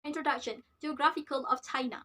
Introduction. Geographical of China.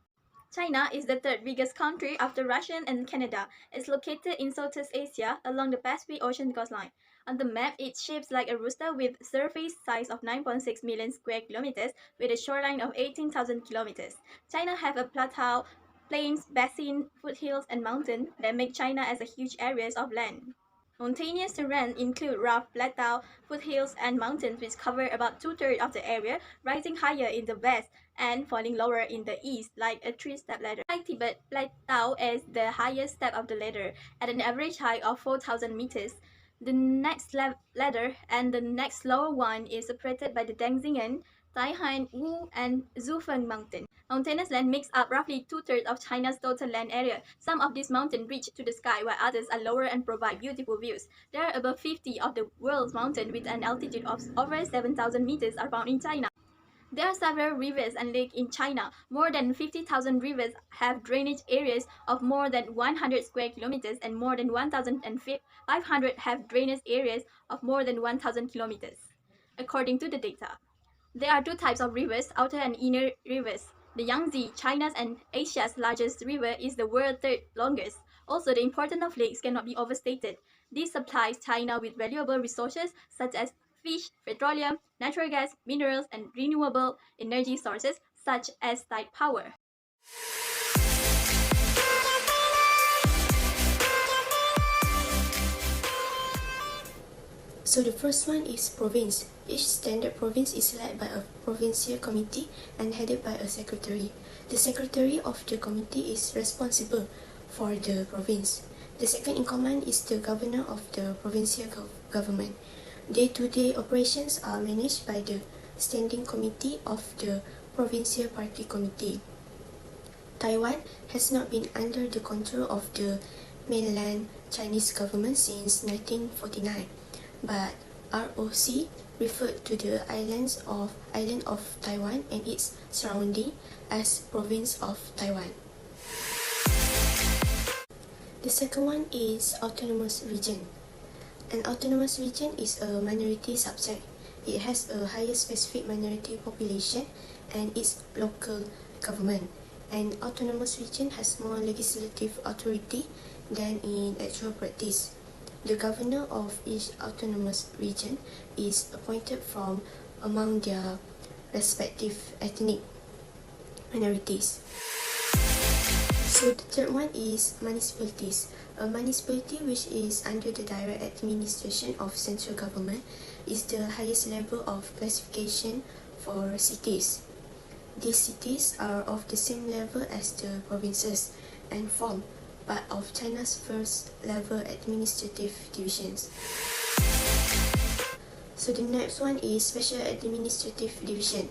China is the third biggest country after Russia and Canada. It's located in Southeast Asia along the Pacific Ocean coastline. On the map, it's shaped like a rooster with surface size of 9.6 million square kilometers with a shoreline of 18,000 kilometers. China have a plateau, plains, basin, foothills, and mountains that make China as a huge areas of land. Mountainous terrain include rough plateau, foothills, and mountains which cover about two-thirds of the area, rising higher in the west and falling lower in the east like a three-step ladder. Like Tibet, plateau is the highest step of the ladder at an average height of 4,000 meters. The next ladder and the next lower one is separated by the Dengzingen, Taihan, Wu, and Zufeng mountain. Mountainous land makes up roughly two-thirds of China's total land area. Some of these mountains reach to the sky while others are lower and provide beautiful views. There are above 50 of the world's mountains with an altitude of over 7,000 meters are found in China. There are several rivers and lakes in China. More than 50,000 rivers have drainage areas of more than 100 square kilometers and more than 1,500 have drainage areas of more than 1,000 kilometers, according to the data. There are two types of rivers, outer and inner rivers. The Yangtze, China's and Asia's largest river, is the world's third longest. Also, the importance of lakes cannot be overstated. This supplies China with valuable resources such as fish, petroleum, natural gas, minerals, and renewable energy sources such as tide power. So the first one is province. Each standard province is led by a provincial committee and headed by a secretary. The secretary of the committee is responsible for the province. The second in command is the governor of the provincial government. Day-to-day operations are managed by the standing committee of the provincial party committee. Taiwan has not been under the control of the mainland Chinese government since 1949. But ROC referred to the island of Taiwan and its surrounding as province of Taiwan. The second one is autonomous region. An autonomous region is a minority subject. It has a higher specific minority population and its local government. An autonomous region has more legislative authority than in actual practice. The governor of each autonomous region is appointed from among their respective ethnic minorities. So the third one is municipalities. A municipality, which is under the direct administration of central government, is the highest level of classification for cities. These cities are of the same level as the provinces and form part of China's first level administrative divisions. So the next one is Special Administrative Division,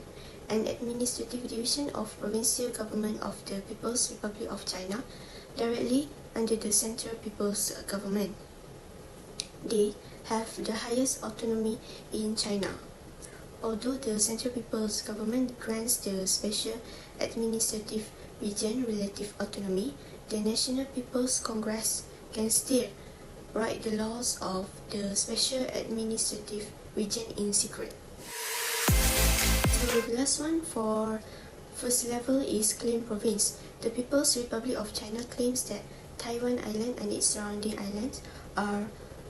an administrative division of provincial government of the People's Republic of China, directly under the Central People's Government. They have the highest autonomy in China. Although the Central People's Government grants the Special Administrative Region relative autonomy, the National People's Congress can still write the laws of the Special Administrative Region in secret. So the last one for first level is Claim Province. The People's Republic of China claims that Taiwan Island and its surrounding islands are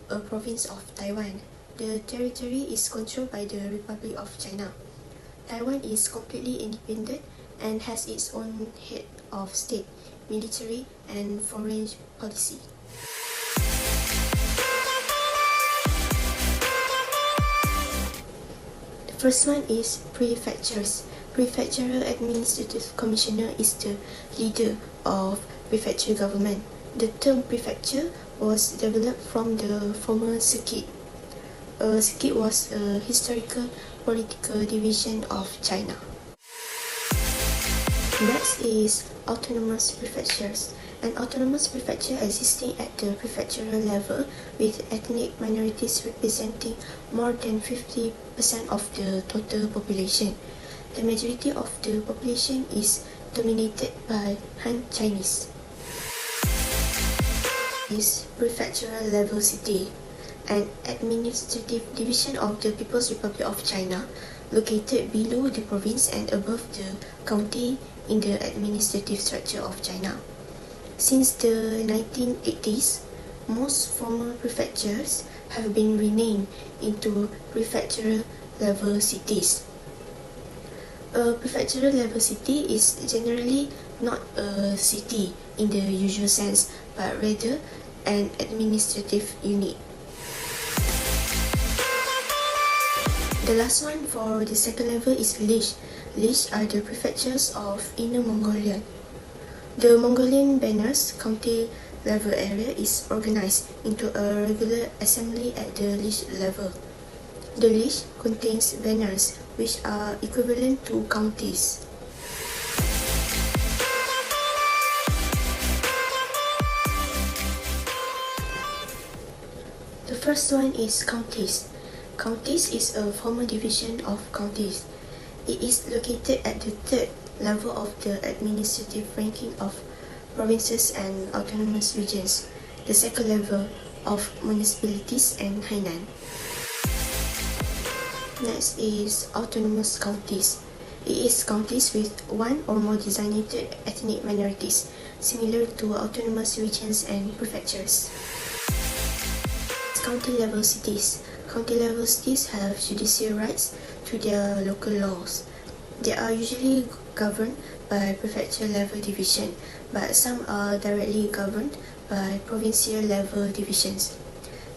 a province of Taiwan. The territory is controlled by the Republic of China. Taiwan is completely independent and has its own head of state, military, and foreign policy. The first one is prefectures. Prefectural Administrative Commissioner is the leader of prefecture government. The term prefecture was developed from the former circuit. A circuit was a historical political division of China. Next is autonomous prefectures. An autonomous prefecture existing at the prefectural level with ethnic minorities representing more than 50% of the total population. The majority of the population is dominated by Han Chinese. Is prefectural level city, an administrative division of the People's Republic of China, located below the province and above the county in the administrative structure of China. Since the 1980s, most former prefectures have been renamed into prefectural level cities. A prefectural level city is generally not a city in the usual sense, but rather an administrative unit. The last one for the second level is Lish. Lish are the prefectures of Inner Mongolia. The Mongolian Banners county level area is organized into a regular assembly at the Lish level. The Lish contains banners which are equivalent to counties. The first one is counties. Counties is a former division of counties. It is located at the third level of the administrative ranking of provinces and autonomous regions, the second level of municipalities and Hainan. Next is autonomous counties. It is counties with one or more designated ethnic minorities, similar to autonomous regions and prefectures. County level cities. County level cities have judicial rights to their local laws. They are usually governed by prefecture level division, but some are directly governed by provincial level divisions.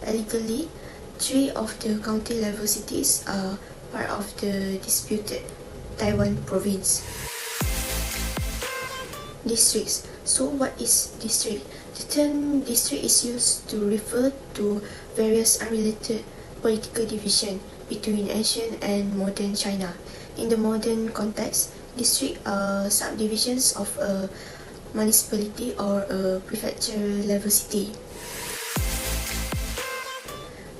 Legally, 3 of the county level cities are part of the disputed Taiwan province. Districts. So what is district? The term district is used to refer to various unrelated political divisions between ancient and modern China. In the modern context, districts are subdivisions of a municipality or a prefecture level city.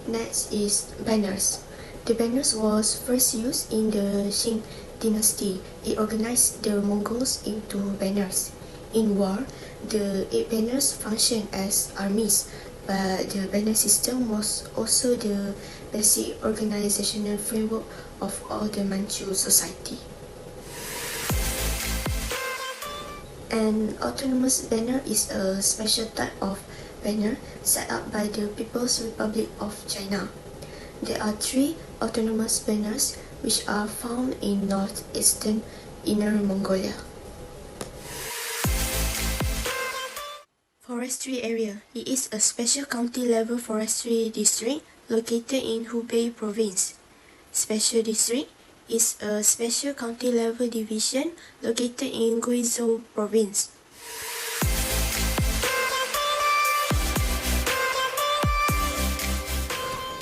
Next is banners. The banners was first used in the Qing dynasty. It organized the Mongols into banners. In war, the 8 banners functioned as armies, but the banner system was also the basic organizational framework of all the Manchu society. An autonomous banner is a special type of banner set up by the People's Republic of China. There are 3 autonomous banners which are found in northeastern Inner Mongolia. Forestry area. It is a special county-level forestry district located in Hubei province. Special district is a special county-level division located in Guizhou province.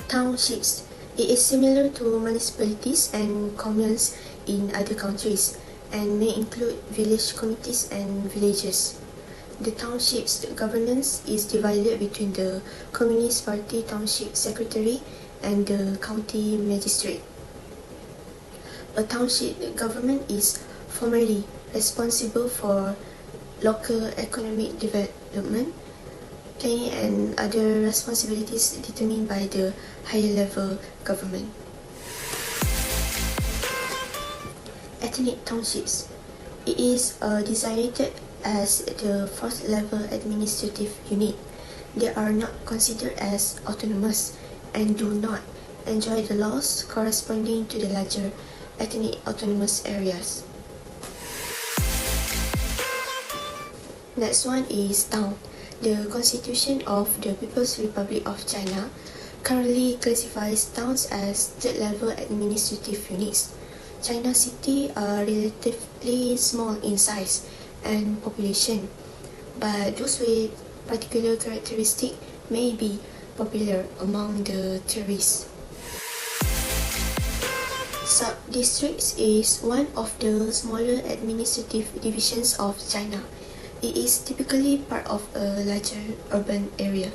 Townships. It is similar to municipalities and communes in other countries and may include village committees and villages. The township's governance is divided between the Communist Party Township Secretary and the county magistrate. A township government is formally responsible for local economic development, planning and other responsibilities determined by the higher level government. Ethnic townships. It is designated as the fourth level administrative unit. They are not considered as autonomous and do not enjoy the laws corresponding to the larger ethnic autonomous areas. Next one is town. The Constitution of the People's Republic of China currently classifies towns as third-level administrative units. China cities are relatively small in size and population, but those with particular characteristics may be popular among the tourists. Sub-districts is one of the smaller administrative divisions of China. It is typically part of a larger urban area.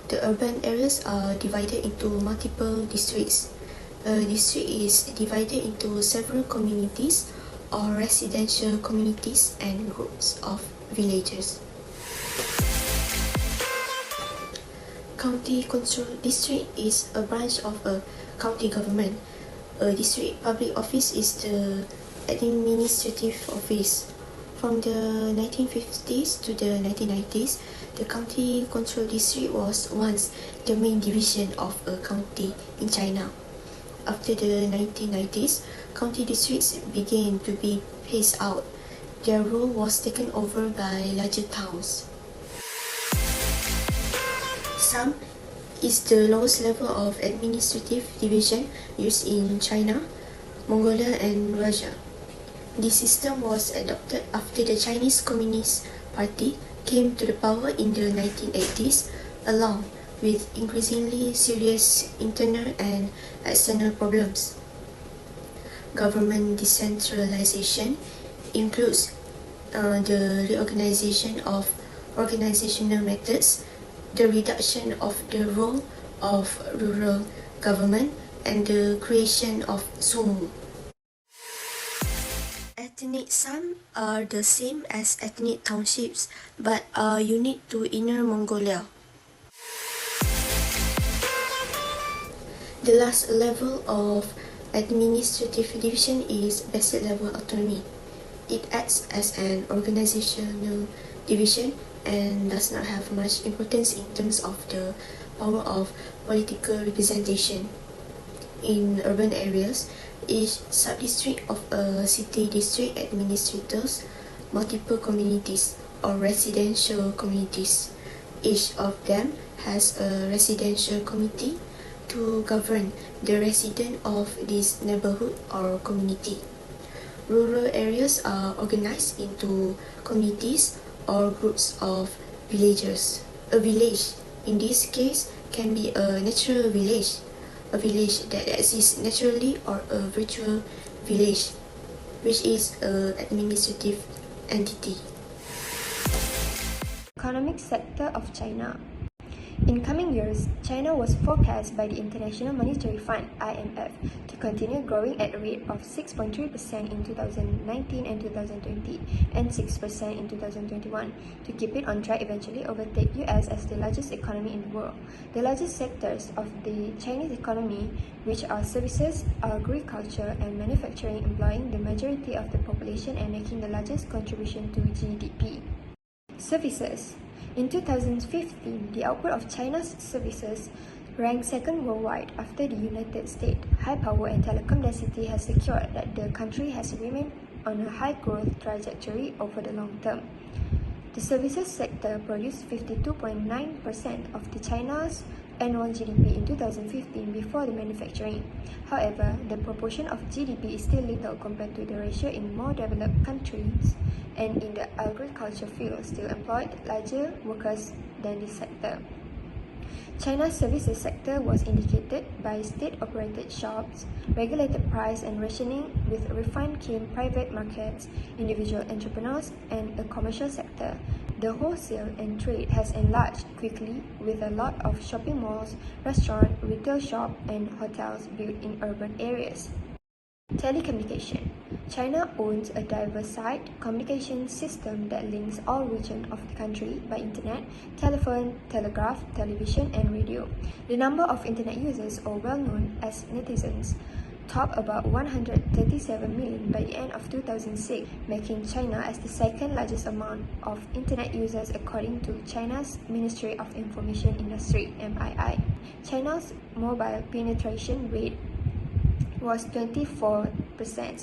The urban areas are divided into multiple districts. A district is divided into several communities or residential communities and groups of villages. County Control District is a branch of a county government. A district public office is the administrative office. From the 1950s to the 1990s, the County Control District was once the main division of a county in China. After the 1990s, county districts began to be phased out. Their role was taken over by larger towns. ZAM is the lowest level of administrative division used in China, Mongolia, and Russia. This system was adopted after the Chinese Communist Party came to the power in the 1980s, along with increasingly serious internal and external problems. Government decentralization includes the reorganization of organizational methods, the reduction of the role of rural government, and the creation of sumu. Ethnic ZAM are the same as ethnic townships but are unique to Inner Mongolia. The last level of administrative division is basic level autonomy. It acts as an organizational division and does not have much importance in terms of the power of political representation. In urban areas, each sub-district of a city district administers multiple communities or residential communities. Each of them has a residential committee to govern the resident of this neighborhood or community. Rural areas are organized into communities or groups of villagers. A village, in this case, can be a natural village, a village that exists naturally, or a virtual village, which is an administrative entity. Economic sector of China. In coming years, China was forecast by the International Monetary Fund (IMF) to continue growing at a rate of 6.3% in 2019 and 2020 and 6% in 2021 to keep it on track eventually overtake US as the largest economy in the world. The largest sectors of the Chinese economy, which are services, agriculture, and manufacturing, employing the majority of the population and making the largest contribution to GDP. Services. In 2015, the output of China's services ranked second worldwide after the United States. High power and telecom density has secured that the country has remained on a high growth trajectory over the long term. The services sector produced 52.9% of the China's annual GDP in 2015 before the manufacturing. However, the proportion of GDP is still little compared to the ratio in more developed countries, and in the agriculture field still employed larger workers than this sector. China's services sector was indicated by state-operated shops, regulated price and rationing with refined keen private markets, individual entrepreneurs, and a commercial sector. The wholesale and trade has enlarged quickly with a lot of shopping malls, restaurants, retail shops, and hotels built in urban areas. Telecommunication. China owns a diversified communication system that links all regions of the country by internet, telephone, telegraph, television, and radio. The number of internet users, or well known as netizens, topped about 137 million by the end of 2006, making China as the second largest amount of internet users according to China's Ministry of Information Industry (MII). China's mobile penetration rate was 24%,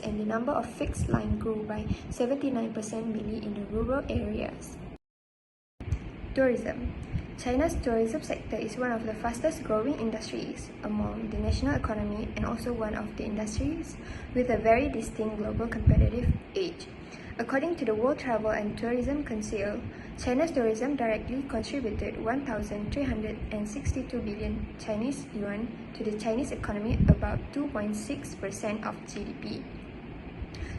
and the number of fixed line grew by 79% mainly in the rural areas. Tourism. China's tourism sector is one of the fastest growing industries among the national economy and also one of the industries with a very distinct global competitive edge. According to the World Travel and Tourism Council, China's tourism directly contributed 1,362 billion Chinese yuan to the Chinese economy, about 2.6% of GDP.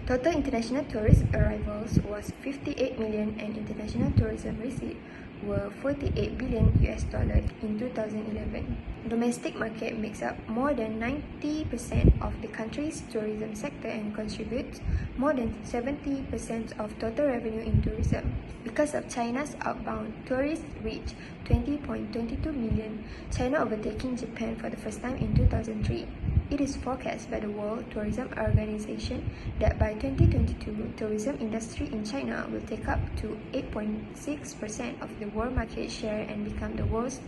Total international tourist arrivals was 58 million and international tourism receipts were 48 billion US dollar in 2011. Domestic market makes up more than 90% of the country's tourism sector and contributes more than 70% of total revenue in tourism. Because of China's outbound tourists reached 20.22 million, China overtaking Japan for the first time in 2003. It is forecast by the World Tourism Organization that by 2022, tourism industry in China will take up to 8.6% of the world market share and become the world's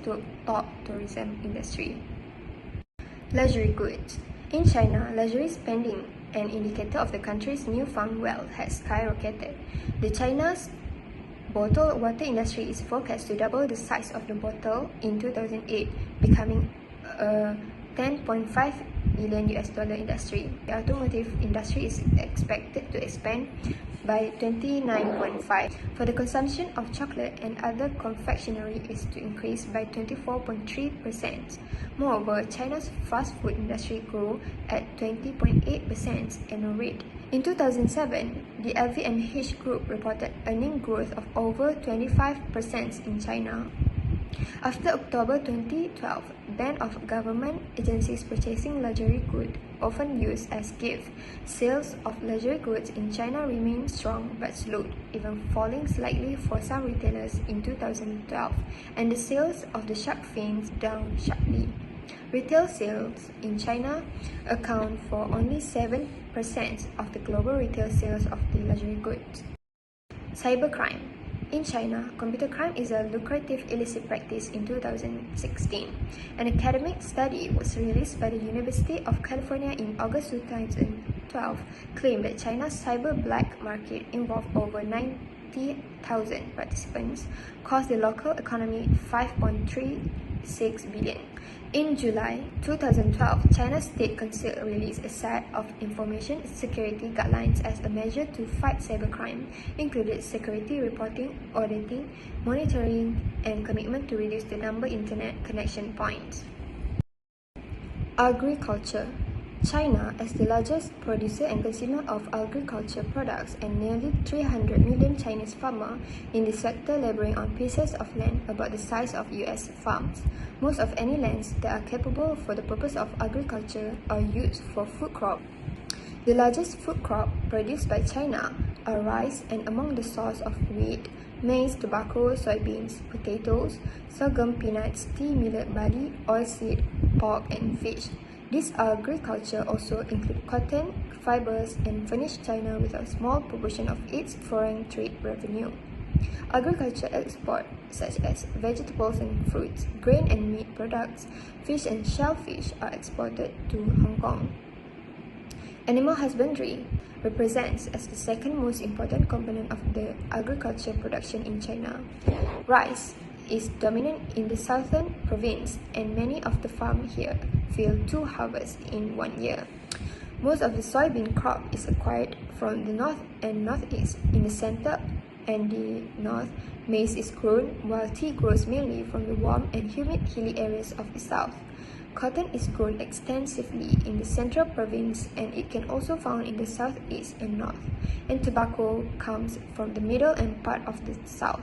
top tourism industry. Luxury goods. In China, luxury spending, an indicator of the country's newfound wealth, has skyrocketed. The China's bottled water industry is forecast to double the size of the bottle in 2008, becoming a 10.5 billion US dollar industry. The automotive industry is expected to expand by 29.5%. For the consumption of chocolate and other confectionery is to increase by 24.3%. Moreover, China's fast food industry grew at 20.8% annual rate. In 2007, the LVMH group reported earnings growth of over 25% in China. After October 2012, ban of government agencies purchasing luxury goods, often used as gifts, sales of luxury goods in China remained strong but slowed, even falling slightly for some retailers in 2012, and the sales of the shark fins down sharply. Retail sales in China account for only 7% of the global retail sales of the luxury goods. Cybercrime. In China, computer crime is a lucrative illicit practice. In 2016, an academic study was released by the University of California in August 2012 claimed that China's cyber black market involved over 90,000 participants, cost the local economy 5.36 billion. In July 2012, China's State Council released a set of information security guidelines as a measure to fight cybercrime, included security reporting, auditing, monitoring, and commitment to reduce the number of internet connection points. Agriculture. China, as the largest producer and consumer of agriculture products and nearly 300 million Chinese farmers in the sector laboring on pieces of land about the size of US farms. Most of any lands that are capable for the purpose of agriculture are used for food crop. The largest food crop produced by China are rice and among the source of wheat, maize, tobacco, soybeans, potatoes, sorghum, peanuts, tea, millet, barley, oilseed, pork, and fish. This agriculture also includes cotton, fibers, and furnish China with a small proportion of its foreign trade revenue. Agriculture exports such as vegetables and fruits, grain and meat products, fish and shellfish are exported to Hong Kong. Animal husbandry represents as the second most important component of the agriculture production in China. Rice is dominant in the southern province, and many of the farms here fail to harvest in 1 year. Most of the soybean crop is acquired from the north and northeast. In the center and the north, maize is grown, while tea grows mainly from the warm and humid hilly areas of the south. Cotton is grown extensively in the central province, and it can also found in the southeast and north, and tobacco comes from the middle and part of the south.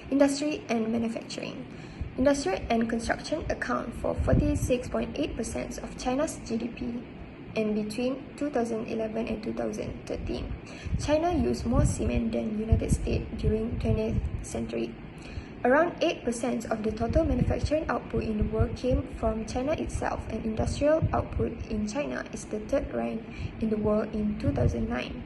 Industry and manufacturing. Industry and construction account for 46.8% of China's GDP, and between 2011 and 2013, China used more cement than United States during 20th century. Around 8% of the total manufacturing output in the world came from China itself, and industrial output in China is the third rank in the world in 2009.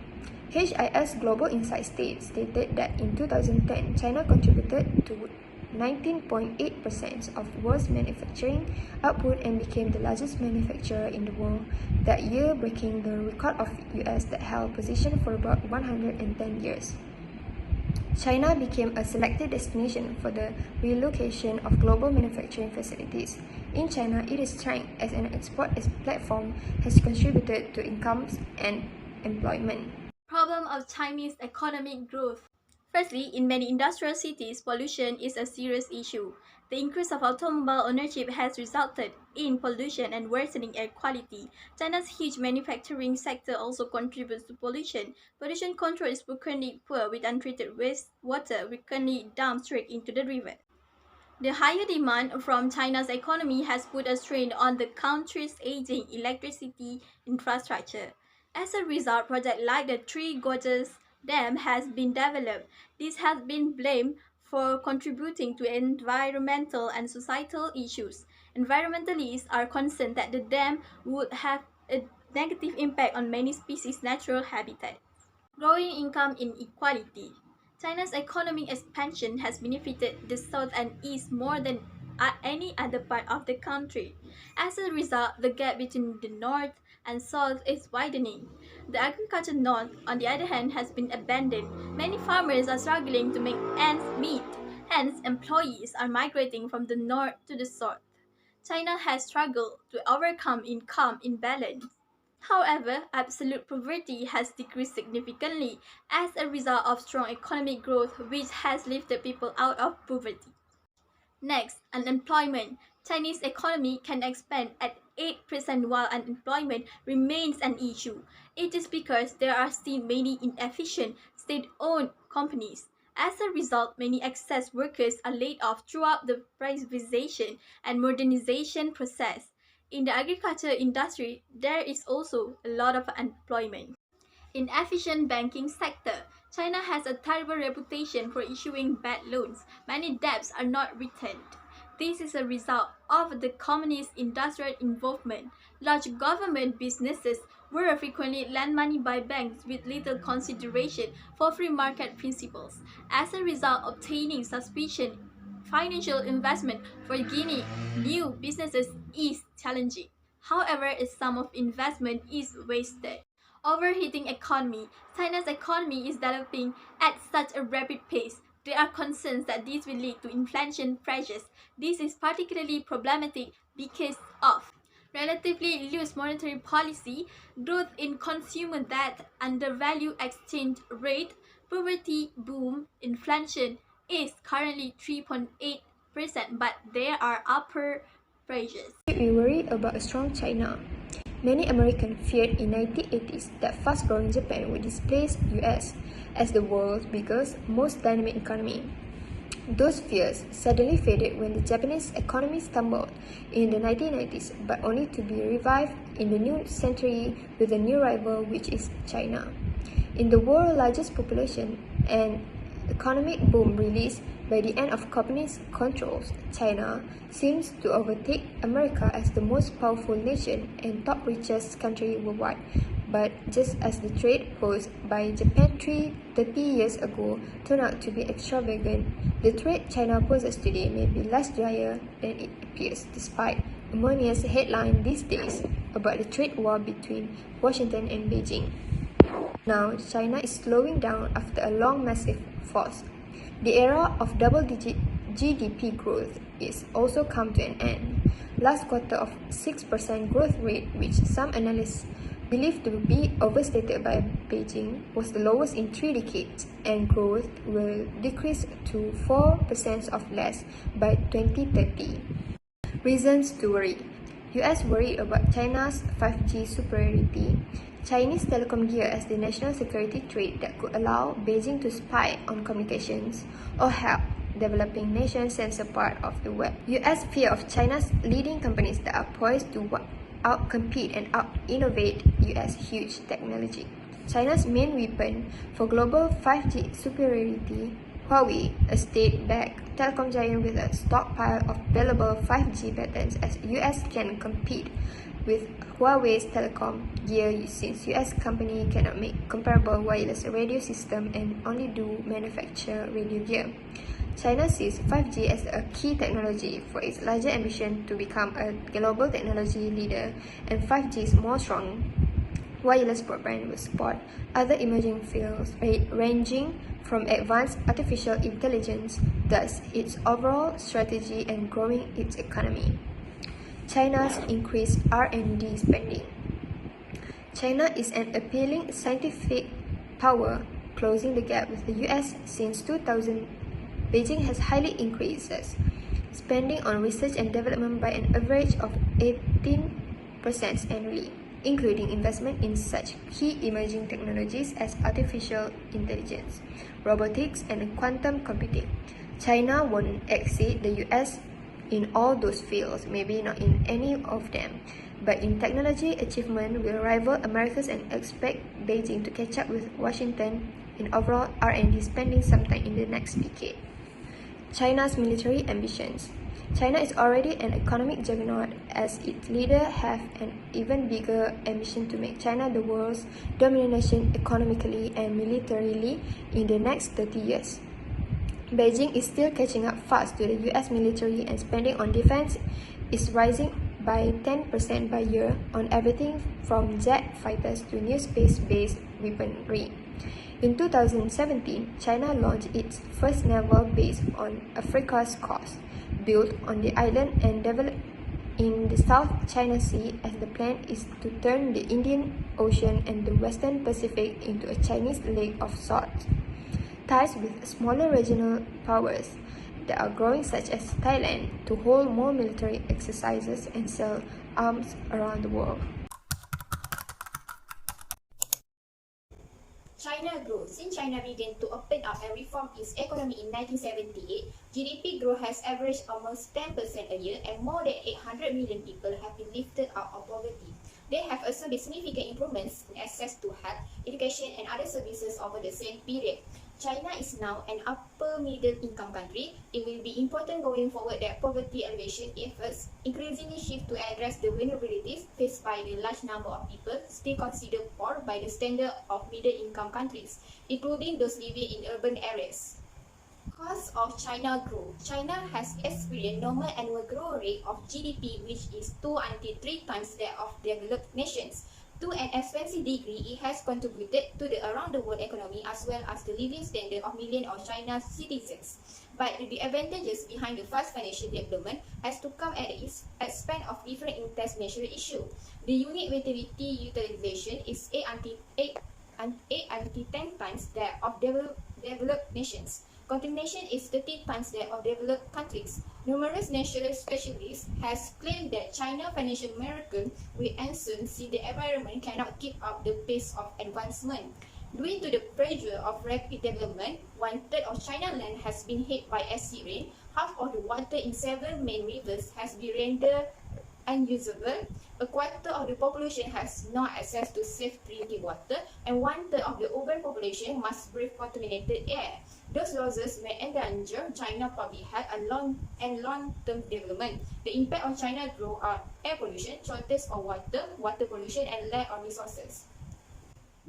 HIS Global Insight stated that in 2010, China contributed to 19.8% of world's manufacturing output and became the largest manufacturer in the world that year, breaking the record of US that held position for about 110 years. China became a selected destination for the relocation of global manufacturing facilities. In China, its strength as an export platform has contributed to incomes and employment. Problem of Chinese economic growth. Firstly, in many industrial cities, pollution is a serious issue. The increase of automobile ownership has resulted in pollution and worsening air quality. China's huge manufacturing sector also contributes to pollution. Pollution control is frequently poor, with untreated wastewater frequently dumped straight into the river. The higher demand from China's economy has put a strain on the country's aging electricity infrastructure. As a result, projects like the Three Gorges Dam has been developed. This has been blamed for contributing to environmental and societal issues. Environmentalists are concerned that the dam would have a negative impact on many species' natural habitat. Growing income inequality. China's economic expansion has benefited the South and East more than any other part of the country. As a result, the gap between the North and South is widening. The agriculture North, on the other hand, has been abandoned. Many farmers are struggling to make ends meet. Hence, employees are migrating from the North to the South. China has struggled to overcome income imbalance. However, absolute poverty has decreased significantly as a result of strong economic growth, which has lifted people out of poverty. Next, unemployment. Chinese economy can expand at 8% while unemployment remains an issue. It is because there are still many inefficient state-owned companies. As a result, many excess workers are laid off throughout the privatization and modernization process. In the agriculture industry, there is also a lot of unemployment. Inefficient banking sector. China has a terrible reputation for issuing bad loans. Many debts are not returned. This is a result of the communist industrial involvement. Large government businesses were frequently lent money by banks with little consideration for free market principles. As a result, obtaining sufficient financial investment for Guinea new businesses is challenging. However, a sum of investment is wasted. Overheating economy. China's economy is developing at such a rapid pace. There are concerns that this will lead to inflation pressures. This is particularly problematic because of relatively loose monetary policy, growth in consumer debt, undervalued exchange rate, poverty boom, inflation is currently 3.8%, but there are upper pressures. We worry about a strong China. Many Americans feared in 1980s that fast-growing Japan would displace US as the world's biggest, most dynamic economy. Those fears suddenly faded when the Japanese economy stumbled in the 1990s, but only to be revived in the new century with a new rival, which is China. In the world's largest population and economic boom released by the end of communist controls, China seems to overtake America as the most powerful nation and top richest country worldwide. But just as the trade posed by Japan 30 years ago turned out to be extravagant, the trade China poses today may be less dire than it appears, despite amonious headlines these days about the trade war between Washington and Beijing. Now, China is slowing down after a long massive force. The era of double-digit GDP growth is also come to an end. Last quarter of 6% growth rate, which some analysts believe to be overstated by Beijing, was the lowest in 3 decades, and growth will decrease to 4% or less by 2030. Reasons to worry. US worried about China's 5G superiority. Chinese telecom gear as the national security threat that could allow Beijing to spy on communications or help developing nations censor part of the web. US fear of China's leading companies that are poised to out-compete and out-innovate US huge technology. China's main weapon for global 5G superiority, Huawei, a state-backed telecom giant with a stockpile of available 5G patents, as US can compete with Huawei's telecom gear since US company cannot make comparable wireless radio system and only do manufacture radio gear. China sees 5G as a key technology for its larger ambition to become a global technology leader, and 5G is more strong. Wireless broadband will support other emerging fields ranging from advanced artificial intelligence, thus its overall strategy and growing its economy. China's increased R&D spending. China is an appealing scientific power closing the gap with the US. Since 2000, Beijing has highly increased spending on research and development by an average of 18% annually, including investment in such key emerging technologies as artificial intelligence, robotics, and quantum computing. China won't exceed the US in all those fields, maybe not in any of them, but in technology achievement will rival America's and expect Beijing to catch up with Washington in overall R&D spending sometime in the next decade. China's military ambitions. China is already an economic juggernaut, as its leaders have an even bigger ambition to make China the world's dominant nation economically and militarily in the next 30 years. Beijing is still catching up fast to the US military, and spending on defense is rising by 10% by year on everything from jet fighters to new space-based weaponry. In 2017, China launched its first naval base on Africa's coast, built on the island and developed in the South China Sea, as the plan is to turn the Indian Ocean and the Western Pacific into a Chinese lake of sorts. Ties with smaller regional powers that are growing, such as Thailand, to hold more military exercises and sell arms around the world. China grew. Since China began to open up and reform its economy in 1978, GDP growth has averaged almost 10% a year, and more than 800 million people have been lifted out of poverty. There have also been significant improvements in access to health, education, and other services over the same period. China is now an upper middle income country. It will be important going forward that poverty alleviation efforts increasingly shift to address the vulnerabilities faced by the large number of people still considered poor by the standard of middle income countries, including those living in urban areas. Cause of China growth. China has experienced normal annual growth rate of GDP which is 2 until 3 times that of developed nations. To an expensive degree, it has contributed to the around-the-world economy as well as the living standard of millions of China's citizens. But the advantages behind the fast financial development has to come at the expense of different international issues. The unit vitality utilization is 8 until 10 times that of developed nations. Contamination is 30 times that of developed countries. Numerous national specialists has claimed that China's financial miracle will end soon since the environment cannot keep up the pace of advancement. Due to the pressure of rapid development, 1/3 of China's land has been hit by acid rain, half of the water in several main rivers has been rendered unusable, a quarter of the population has no access to safe drinking water, and 1/3 of the urban population must breathe contaminated air. Those losses may endanger China's public health and long-term development. The impact of China's growth are air pollution, shortage of water, water pollution, and lack of resources.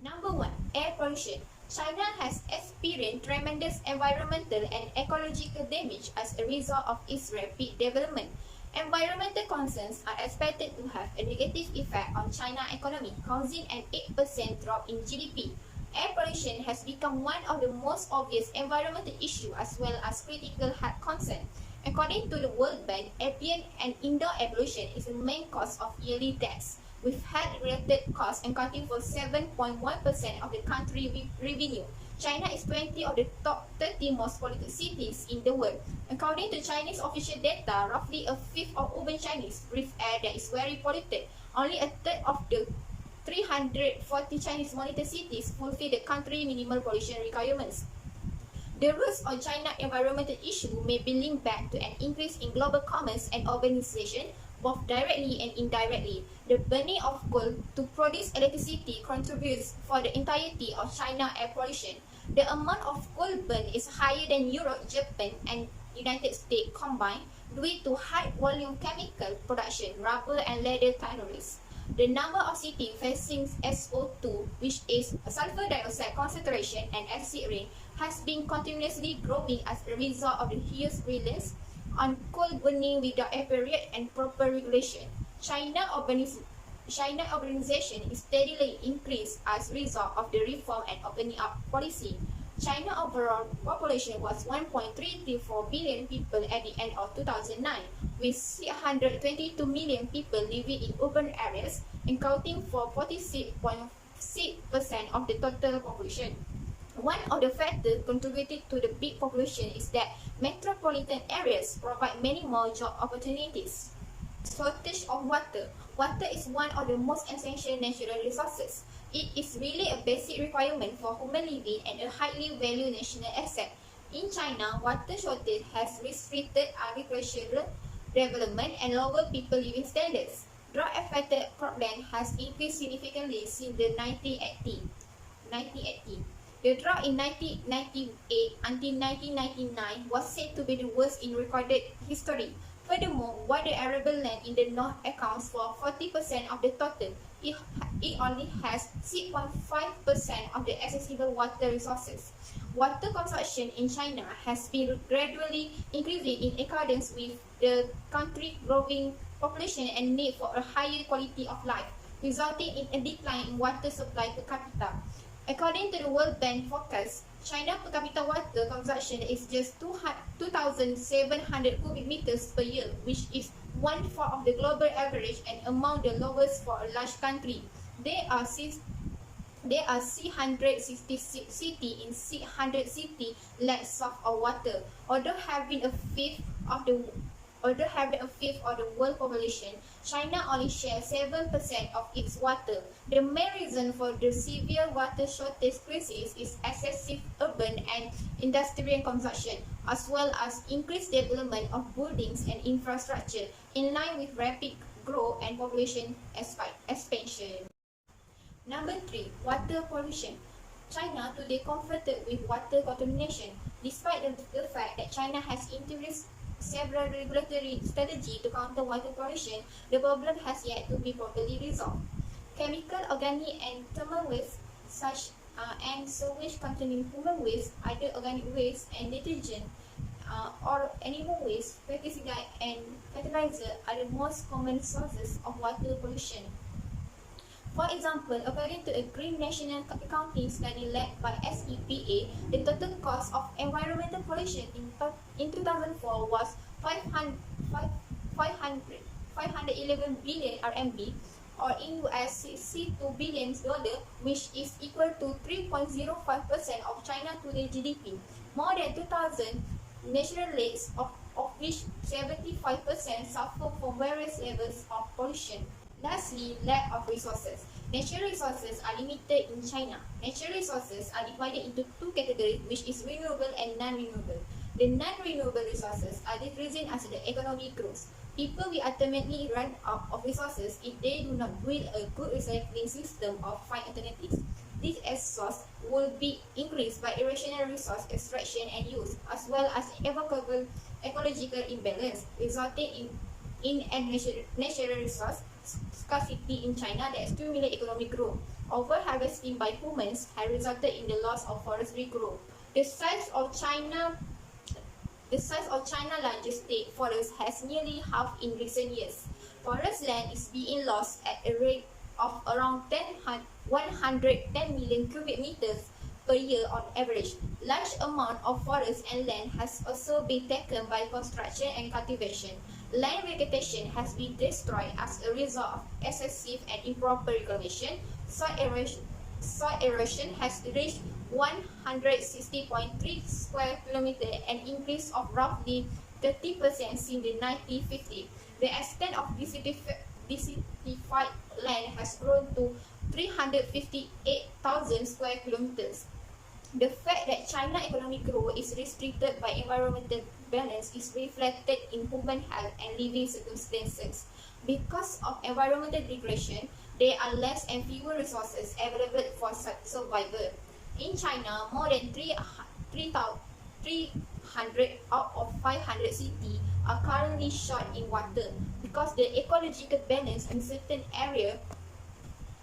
Number 1. Air pollution. China has experienced tremendous environmental and ecological damage as a result of its rapid development. Environmental concerns are expected to have a negative effect on China's economy, causing an 8% drop in GDP. Air pollution has become one of the most obvious environmental issues as well as critical health concern. According to the World Bank, ambient and indoor air pollution is the main cause of yearly deaths, with health-related costs accounting for 7.1% of the country's revenue. China is 20 of the top 30 most polluted cities in the world. According to Chinese official data, roughly a fifth of urban Chinese breathe air that is very polluted. Only a third of the 340 Chinese monitored cities fulfill the country's minimal pollution requirements. The roots of China's environmental issue may be linked back to an increase in global commerce and urbanization, both directly and indirectly. The burning of coal to produce electricity contributes for the entirety of China's air pollution. The amount of coal burned is higher than Europe, Japan, and United States combined due to high volume chemical production, rubber and leather tanneries. The number of cities facing SO2, which is sulfur dioxide concentration and acid rain, has been continuously growing as a result of the huge reliance on coal burning without a period and proper regulation. China's urbanization is steadily increased as a result of the reform and opening up policy. China's overall population was 1.334 billion people at the end of 2009, with 622 million people living in urban areas, accounting for 46.6% of the total population. One of the factors contributing to the big population is that metropolitan areas provide many more job opportunities. Shortage of water. Water is one of the most essential natural resources. It is really a basic requirement for human living and a highly valued national asset. In China, water shortage has restricted agricultural development and lowered people living standards. Drought-affected cropland has increased significantly since the 1980. The drought in 1998 until 1999 was said to be the worst in recorded history. Furthermore, while the arable land in the north accounts for 40% of the total, it only has 6.5% of the accessible water resources. Water consumption in China has been gradually increasing in accordance with the country's growing population and need for a higher quality of life, resulting in a decline in water supply per capita. According to the World Bank forecast, China per capita water consumption is just 2,700 cubic meters per year, which is 1/4 of the global average and among the lowest for a large country. There are 666 cities in 600 cities lack source of water, although having a fifth of the world population. China only shares 7% of its water. The main reason for the severe water shortage crisis is excessive urban and industrial consumption, as well as increased development of buildings and infrastructure in line with rapid growth and population expansion. Number 3. Water pollution. China today confronted with water contamination, despite the fact that China has introduced several regulatory strategies to counter water pollution. The problem has yet to be properly resolved. Chemical, organic, and thermal waste, and sewage containing human waste, other organic waste, and detergent, or animal waste, pesticide, and fertilizer are the most common sources of water pollution. For example, according to a Green National Accounting study led by SEPA, the total cost of environmental pollution in 2004 was 511 billion RMB, or in US $62 billion, which is equal to 3.05% of China today GDP. More than 2,000 natural lakes, of which 75% suffer from various levels of pollution. Lastly, lack of resources. Natural resources are limited in China. Natural resources are divided into two categories, which is renewable and non-renewable. The non-renewable resources are decreasing as the economy grows. People will ultimately run out of resources if they do not build a good recycling system or find alternatives. This source will be increased by irrational resource extraction and use, as well as irrevocable ecological imbalance, resulting in a natural resource scarcity in China that stimulates economic growth. Over-harvesting by humans has resulted in the loss of forestry growth. The size of China's largest state forest has nearly halved in recent years. Forest land is being lost at a rate of around 110 million cubic meters per year on average. Large amount of forest and land has also been taken by construction and cultivation. Land vegetation has been destroyed as a result of excessive and improper reclamation. Soil erosion has reached 160.3 square kilometers, an increase of roughly 30% since the 1950s. The extent of desertified land has grown to 358,000 square kilometers. The fact that China's economic growth is restricted by environmental balance is reflected in human health and living circumstances. Because of environmental degradation, there are less and fewer resources available for survival. In China, more than 300 out of 500 cities are currently short in water because the ecological balance in certain areas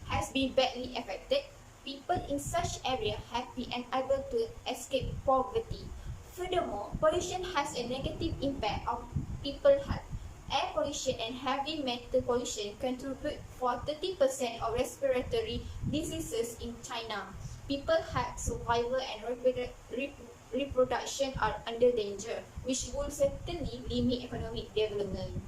has been badly affected. People in such areas have been unable to escape poverty. Furthermore, pollution has a negative impact on people's health. Air pollution and heavy metal pollution contribute for 30% of respiratory diseases in China. People's health, survival, and reproduction are under danger, which will certainly limit economic development.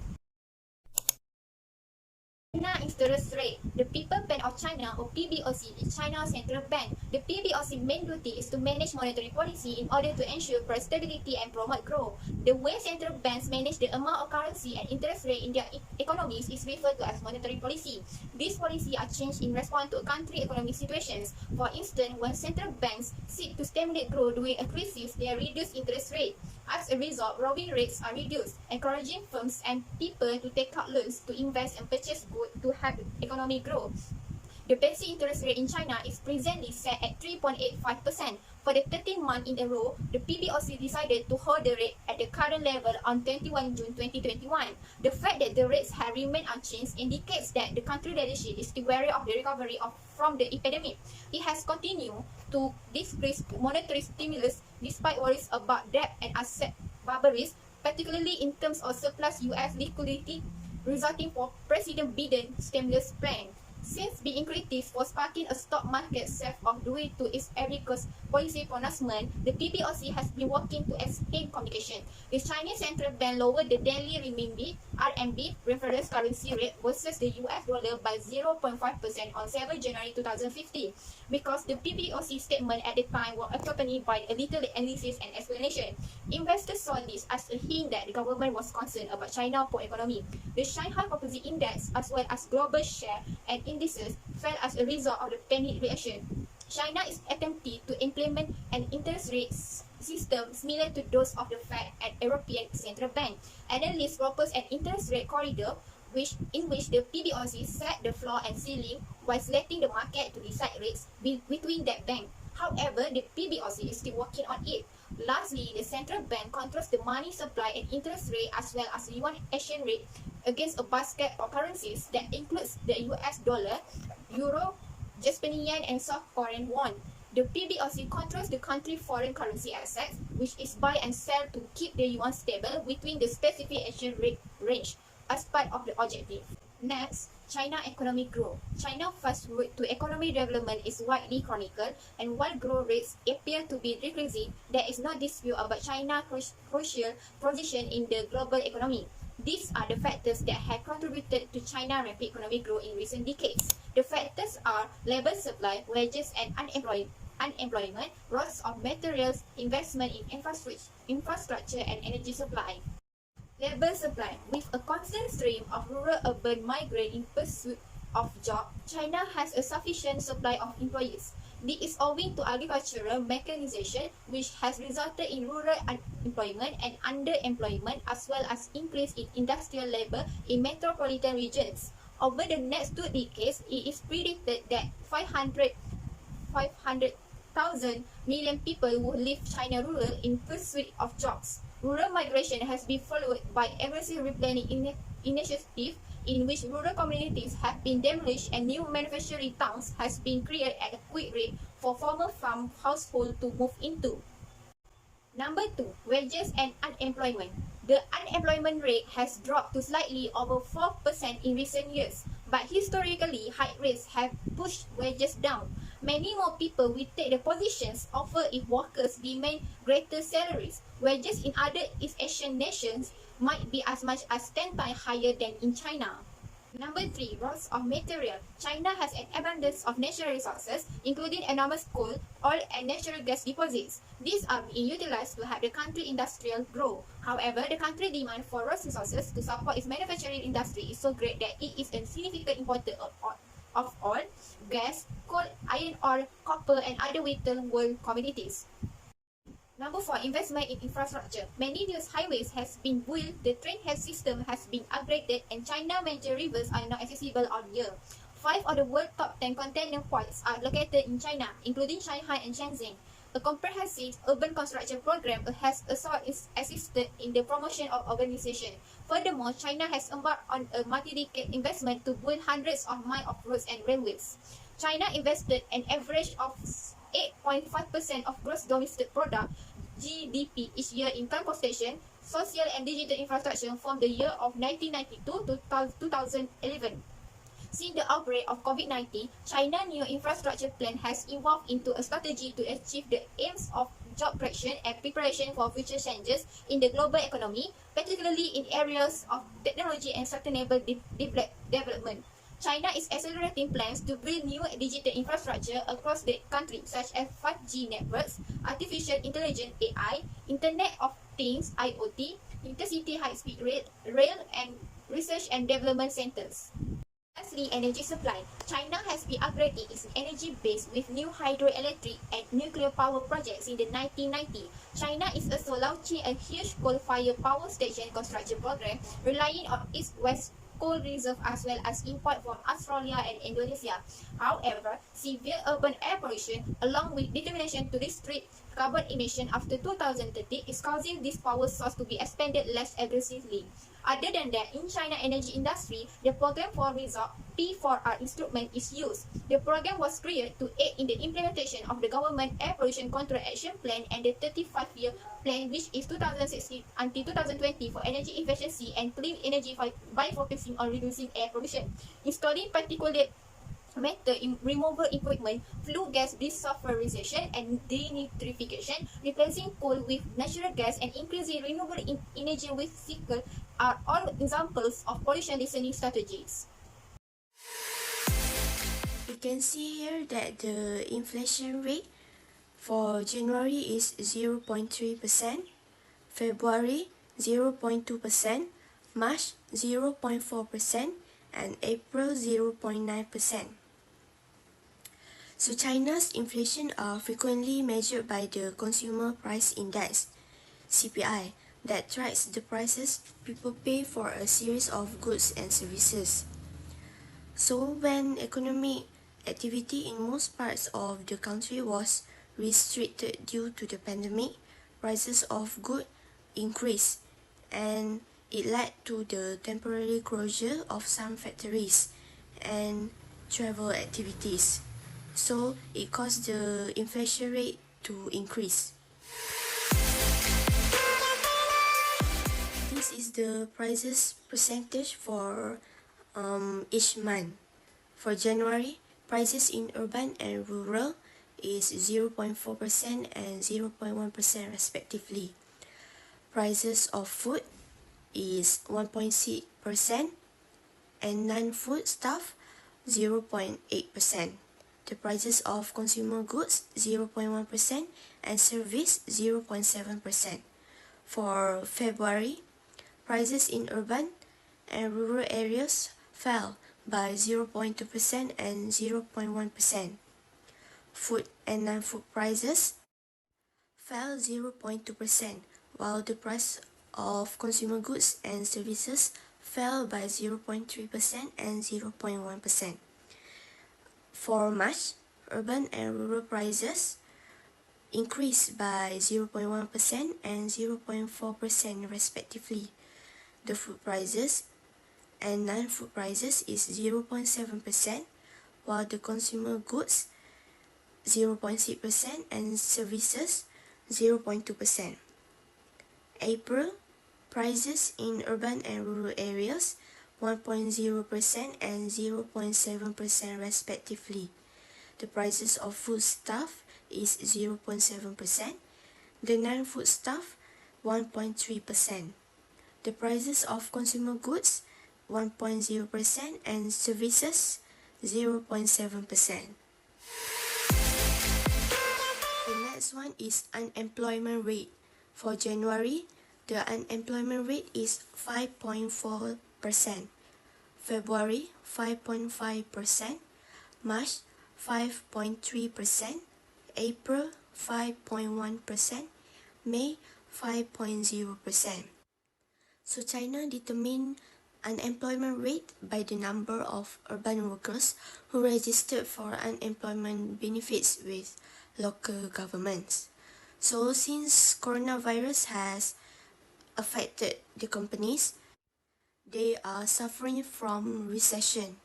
China interest rate. The People Bank of China, or PBOC, is China's central bank. The PBOC's main duty is to manage monetary policy in order to ensure price stability and promote growth. The way central banks manage the amount of currency and interest rate in their economies is referred to as monetary policy. These policies are changed in response to country economic situations. For instance, when central banks seek to stimulate growth during a crisis, they reduce interest rate. As a result, borrowing rates are reduced, encouraging firms and people to take out loans to invest and purchase goods to help economic growth. The basic interest rate in China is presently set at 3.85%. For the 13th month in a row, the PBOC decided to hold the rate at the current level on 21 June 2021. The fact that the rates have remained unchanged indicates that the country leadership is still wary of the recovery from the epidemic. It has continued to decrease monetary stimulus despite worries about debt and asset bubble risk, particularly in terms of surplus US liquidity resulting from President Biden's stimulus plan. Since being criticized for sparking a stock market self-off due to its erratic policy pronouncement, the PBOC has been working to explain communication. The Chinese central bank lowered the daily renminbi (RMB) reference currency rate versus the US dollar by 0.5% on 7 January 2015, because the PBOC statement at the time was accompanied by a little analysis and explanation. Investors saw this as a hint that the government was concerned about China's poor economy. The Shanghai Composite Index, as well as global share and indices, fell as a result of the panic reaction. China is attempting to implement an interest rate system similar to those of the Fed and European Central Bank. Analysts propose an interest rate corridor in which the PBOC set the floor and ceiling whilst letting the market to decide rates between that bank. However, the PBOC is still working on it. Lastly, the central bank controls the money supply and interest rate as well as the yuan exchange rate against a basket of currencies that includes the US dollar, euro, Japanese yen, and South Korean won. The PBOC controls the country's foreign currency assets, which is buy and sell to keep the yuan stable within the specific exchange rate range as part of the objective. Next, China economic growth. China's fast route to economic development is widely chronicled, and while growth rates appear to be decreasing, there is no dispute about China's crucial position in the global economy. These are the factors that have contributed to China's rapid economic growth in recent decades. The factors are labor supply, wages and unemployment, growth of materials, investment in infrastructure and energy supply. Labor supply. With a constant stream of rural-urban migrants in pursuit of jobs, China has a sufficient supply of employees. This is owing to agricultural mechanization, which has resulted in rural unemployment and underemployment, as well as increase in industrial labor in metropolitan regions. Over the next 2 decades, it is predicted that 500,000 million people will leave China rural in pursuit of jobs. Rural migration has been followed by aggressive replanning initiatives in which rural communities have been demolished and new manufacturing towns has been created at a quick rate for former farm households to move into. Number 2, wages and unemployment. The unemployment rate has dropped to slightly over 4% in recent years, but historically high rates have pushed wages down. Many more people will take the positions offered if workers demand greater salaries. Wages in other East Asian nations might be as much as 10 times higher than in China. Number 3, growth of material. China has an abundance of natural resources, including enormous coal, oil and natural gas deposits. These are being utilized to help the country industrial grow. However, the country demand for raw resources to support its manufacturing industry is so great that it is a significant importer of oil, gas, coal, iron ore, copper and other vital world commodities. Number 4, investment in infrastructure. Many new highways has been built, the train health system has been upgraded, and China major rivers are now accessible all year. 5 of the world's top 10 container ports are located in China, including Shanghai and Shenzhen. A comprehensive urban construction program has also assisted in the promotion of urbanization. Furthermore, China has embarked on a multi-decade investment to build hundreds of miles of roads and railways. China invested an average of 8.5% of gross domestic product (GDP) each year in transportation, social and digital infrastructure from the year of 1992 to 2011. Since the outbreak of COVID-19, China's new infrastructure plan has evolved into a strategy to achieve the aims of job creation and preparation for future changes in the global economy, particularly in areas of technology and sustainable development. China is accelerating plans to build new digital infrastructure across the country, such as 5G networks, artificial intelligence (AI), Internet of Things (IoT), intercity high-speed rail, and research and development centers. Lastly, energy supply. China has been upgrading its energy base with new hydroelectric and nuclear power projects in the 1990s. China is also launching a huge coal-fired power station construction program, relying on its west coal reserve as well as import from Australia and Indonesia. However, severe urban air pollution, along with determination to restrict carbon emission after 2030, is causing this power source to be expanded less aggressively. Other than that, in China energy industry, the program for resort P4R instrument is used. The program was created to aid in the implementation of the government air pollution control action plan and the 35-year plan, which is 2016 until 2020 for energy efficiency and clean energy by focusing on reducing air pollution. Installing particulate matter removal equipment, flue gas desulfurization and denitrification, replacing coal with natural gas, and increasing renewable energy with cycle are all examples of pollution listening strategies. You can see here that the inflation rate for January is 0.3%, February 0.2%, March 0.4%, and April 0.9%. So China's inflation are frequently measured by the Consumer Price Index, CPI, that tracks the prices people pay for a series of goods and services. So when economic activity in most parts of the country was restricted due to the pandemic, prices of goods increased, and it led to the temporary closure of some factories and travel activities. So it caused the inflation rate to increase. This is the prices percentage for each month. For January, prices in urban and rural is 0.4% and 0.1% respectively. Prices of food is 1.6% and non-food stuff 0.8%. The prices of consumer goods 0.1% and service 0.7%. For February, prices in urban and rural areas fell by 0.2% and 0.1%. Food and non-food prices fell 0.2%, while the price of consumer goods and services fell by 0.3% and 0.1%. For March, urban and rural prices increased by 0.1% and 0.4% respectively. The food prices and non-food prices is 0.7%, while the consumer goods 0.6% and services 0.2%. April, prices in urban and rural areas 1.0% and 0.7% respectively. The prices of food stuff is 0.7%, the non-food stuff 1.3%. The prices of consumer goods 1.0% and services 0.7%. The next one is unemployment rate. For January, the unemployment rate is 5.4%, February 5.5%, March 5.3%, April 5.1%, May 5.0%. So China determined unemployment rate by the number of urban workers who registered for unemployment benefits with local governments. So since coronavirus has affected the companies, they are suffering from recession.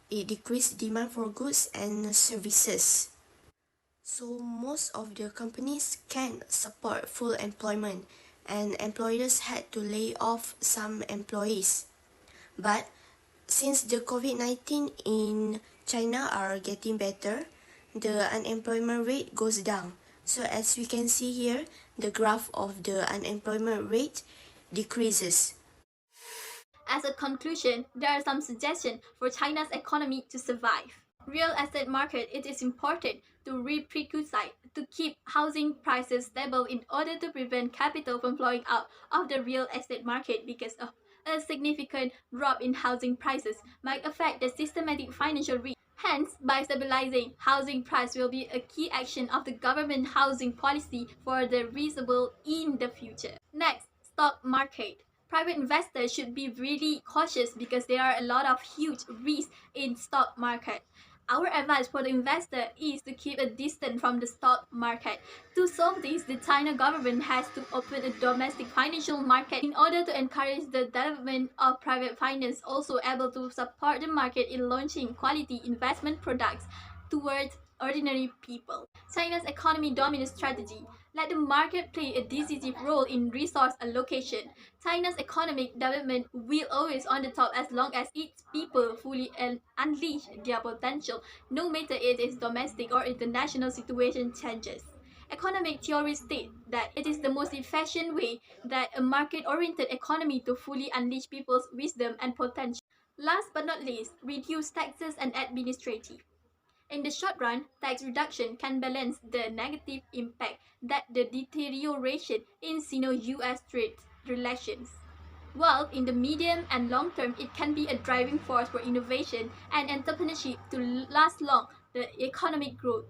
It decreased demand for goods and services. So most of the companies can't support full employment, and employers had to lay off some employees. But since the COVID-19 in China are getting better, the unemployment rate goes down. So as we can see here, the graph of the unemployment rate decreases. As a conclusion, there are some suggestions for China's economy to survive. Real estate market, it is important to read prerequisite to keep housing prices stable in order to prevent capital from flowing out of the real estate market because of a significant drop in housing prices might affect the systematic financial risk. Hence, by stabilizing housing price will be a key action of the government housing policy for the reasonable in the future. Next, stock market. Private investors should be really cautious because there are a lot of huge risks in stock market. Our advice for the investor is to keep a distance from the stock market. To solve this, the China government has to open a domestic financial market in order to encourage the development of private finance, also able to support the market in launching quality investment products towards ordinary people. China's economy dominance strategy. Let the market play a decisive role in resource allocation. China's economic development will always on the top as long as its people fully unleash their potential, no matter it is domestic or international situation changes. Economic theory state that it is the most efficient way that a market-oriented economy to fully unleash people's wisdom and potential. Last but not least, reduce taxes and administrative. In the short run, tax reduction can balance the negative impact that the deterioration in Sino-US trade relations. While in the medium and long term, it can be a driving force for innovation and entrepreneurship to last long the economic growth.